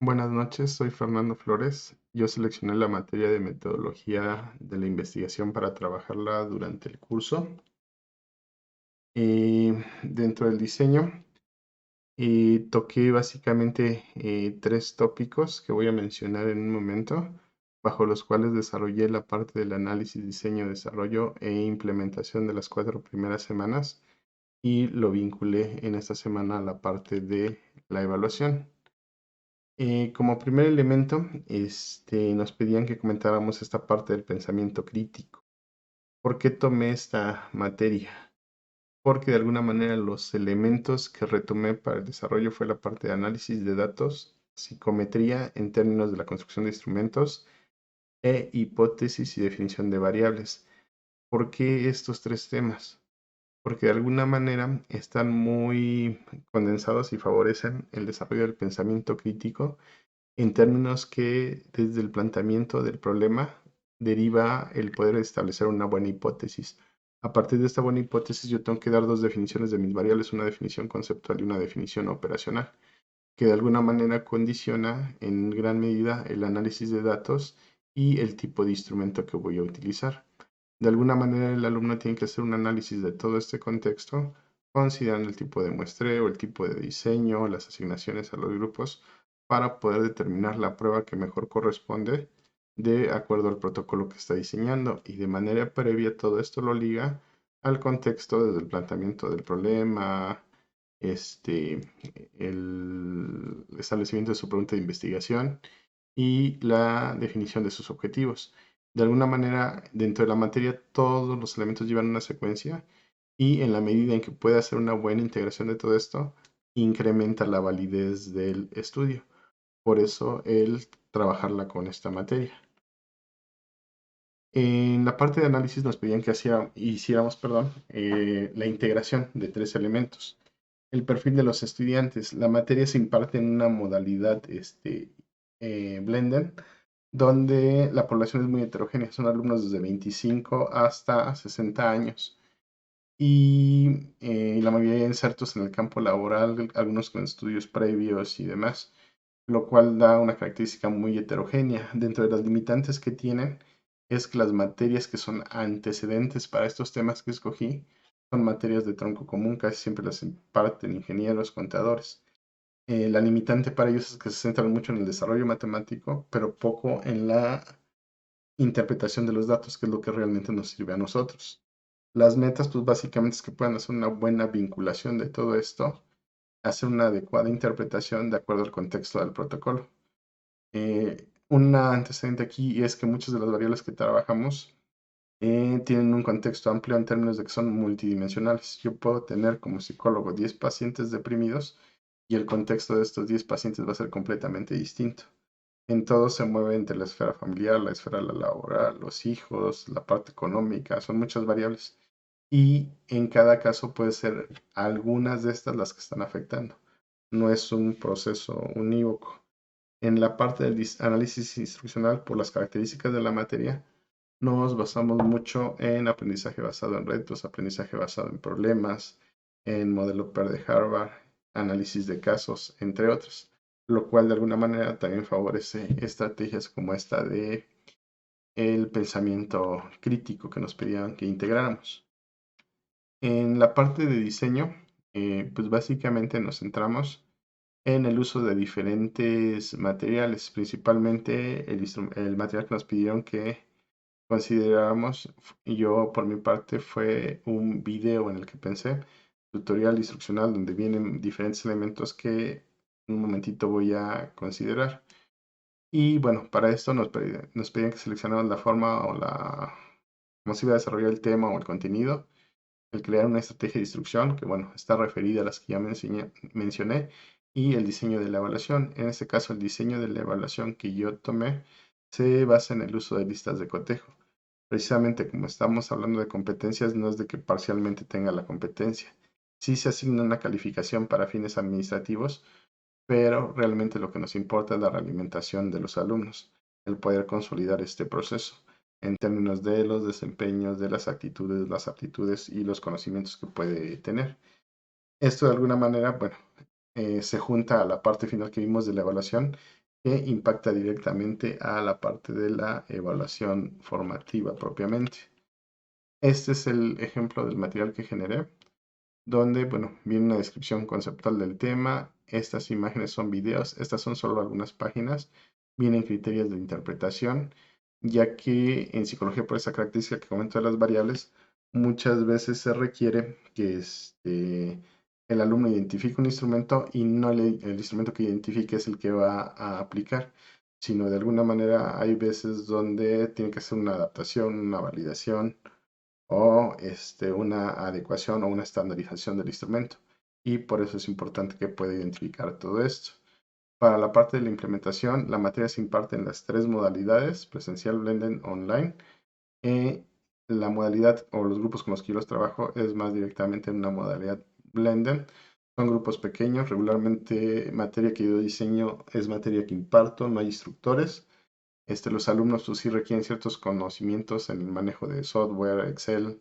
Buenas noches, soy Fernando Flores. Yo seleccioné la materia de metodología de la investigación para trabajarla durante el curso. Dentro del diseño, toqué básicamente tres tópicos que voy a mencionar en un momento, bajo los cuales desarrollé la parte del análisis, diseño, desarrollo e implementación de las 4 primeras semanas y lo vinculé en esta semana a la parte de la evaluación. Como primer elemento, nos pedían que comentáramos esta parte del pensamiento crítico. ¿Por qué tomé esta materia? Porque de alguna manera los elementos que retomé para el desarrollo fue la parte de análisis de datos, psicometría en términos de la construcción de instrumentos e hipótesis y definición de variables. ¿Por qué estos tres temas? Porque de alguna manera están muy condensados y favorecen el desarrollo del pensamiento crítico en términos que desde el planteamiento del problema deriva el poder establecer una buena hipótesis. A partir de esta buena hipótesis yo tengo que dar dos definiciones de mis variables, una definición conceptual y una definición operacional, que de alguna manera condiciona en gran medida el análisis de datos y el tipo de instrumento que voy a utilizar. De alguna manera el alumno tiene que hacer un análisis de todo este contexto, considerando el tipo de muestreo, el tipo de diseño, las asignaciones a los grupos, para poder determinar la prueba que mejor corresponde de acuerdo al protocolo que está diseñando. Y de manera previa todo esto lo liga al contexto desde el planteamiento del problema, este, el establecimiento de su pregunta de investigación y la definición de sus objetivos. De alguna manera, dentro de la materia, todos los elementos llevan una secuencia y en la medida en que pueda hacer una buena integración de todo esto, incrementa la validez del estudio. Por eso el trabajarla con esta materia. En la parte de análisis nos pedían que hiciéramos, la integración de tres elementos. El perfil de los estudiantes. La materia se imparte en una modalidad Blended, donde la población es muy heterogénea. Son alumnos desde 25 hasta 60 años. Y la mayoría de insertos en el campo laboral, algunos con estudios previos y demás, lo cual da una característica muy heterogénea. Dentro de las limitantes que tienen es que las materias que son antecedentes para estos temas que escogí son materias de tronco común, casi siempre las imparten ingenieros, contadores. La limitante para ellos es que se centran mucho en el desarrollo matemático, pero poco en la interpretación de los datos, que es lo que realmente nos sirve a nosotros. Las metas, pues básicamente es que puedan hacer una buena vinculación de todo esto, hacer una adecuada interpretación de acuerdo al contexto del protocolo. Un antecedente aquí es que muchas de las variables que trabajamos tienen un contexto amplio en términos de que son multidimensionales. Yo puedo tener como psicólogo 10 pacientes deprimidos y el contexto de estos 10 pacientes va a ser completamente distinto. En todo se mueve entre la esfera familiar, la esfera laboral, los hijos, la parte económica, son muchas variables. Y en cada caso puede ser algunas de estas las que están afectando. No es un proceso unívoco. En la parte del análisis instruccional, por las características de la materia, nos basamos mucho en aprendizaje basado en retos, aprendizaje basado en problemas, en modelo PER de Harvard, análisis de casos, entre otros, lo cual de alguna manera también favorece estrategias como esta de el pensamiento crítico que nos pedían que integráramos. En la parte de diseño, pues básicamente nos centramos en el uso de diferentes materiales, principalmente el material que nos pidieron que consideráramos, y yo por mi parte fue un video en el que pensé, tutorial instruccional donde vienen diferentes elementos que en un momentito voy a considerar. Y bueno, para esto nos pedían que seleccionáramos la forma o cómo se iba a desarrollar el tema o el contenido, el crear una estrategia de instrucción, que bueno, está referida a las que ya mencioné, y el diseño de la evaluación. En este caso, el diseño de la evaluación que yo tomé se basa en el uso de listas de cotejo. Precisamente como estamos hablando de competencias, no es de que parcialmente tenga la competencia. Sí se asigna una calificación para fines administrativos, pero realmente lo que nos importa es la realimentación de los alumnos, el poder consolidar este proceso en términos de los desempeños, de las actitudes, las aptitudes y los conocimientos que puede tener. Esto de alguna manera, bueno, se junta a la parte final que vimos de la evaluación, que impacta directamente a la parte de la evaluación formativa propiamente. Este es el ejemplo del material que generé, donde, bueno, viene una descripción conceptual del tema, estas imágenes son videos, estas son solo algunas páginas, vienen criterios de interpretación, ya que en psicología por esa característica que comento de las variables, muchas veces se requiere que el alumno identifique un instrumento y no el instrumento que identifique es el que va a aplicar, sino de alguna manera hay veces donde tiene que hacer una adaptación, una validación, o una adecuación o una estandarización del instrumento. Y por eso es importante que pueda identificar todo esto. Para la parte de la implementación, la materia se imparte en las tres modalidades, presencial, blended, online. La modalidad o los grupos con los que yo los trabajo es más directamente en una modalidad blended. Son grupos pequeños, regularmente materia que yo diseño es materia que imparto, no hay instructores. Los alumnos pues, sí requieren ciertos conocimientos en el manejo de software, Excel,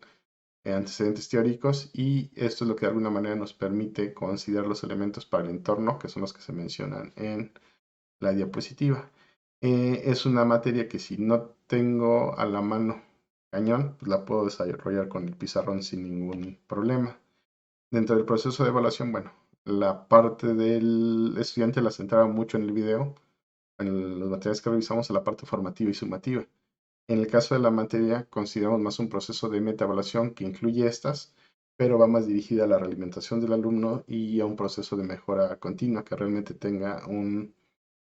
antecedentes teóricos, y esto es lo que de alguna manera nos permite considerar los elementos para el entorno, que son los que se mencionan en la diapositiva. Es una materia que si no tengo a la mano cañón, pues la puedo desarrollar con el pizarrón sin ningún problema. Dentro del proceso de evaluación, bueno, la parte del estudiante la centraba mucho en el video, en los materiales que revisamos, en la parte formativa y sumativa. En el caso de la materia, consideramos más un proceso de metaevaluación que incluye estas, pero va más dirigida a la realimentación del alumno y a un proceso de mejora continua que realmente tenga un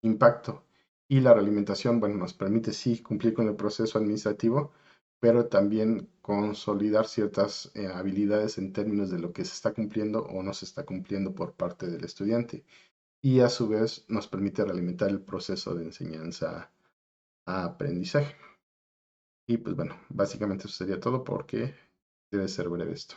impacto. Y la realimentación, bueno, nos permite sí cumplir con el proceso administrativo, pero también consolidar ciertas habilidades en términos de lo que se está cumpliendo o no se está cumpliendo por parte del estudiante. Y a su vez nos permite realimentar el proceso de enseñanza a aprendizaje. Y pues bueno, básicamente eso sería todo porque debe ser breve esto.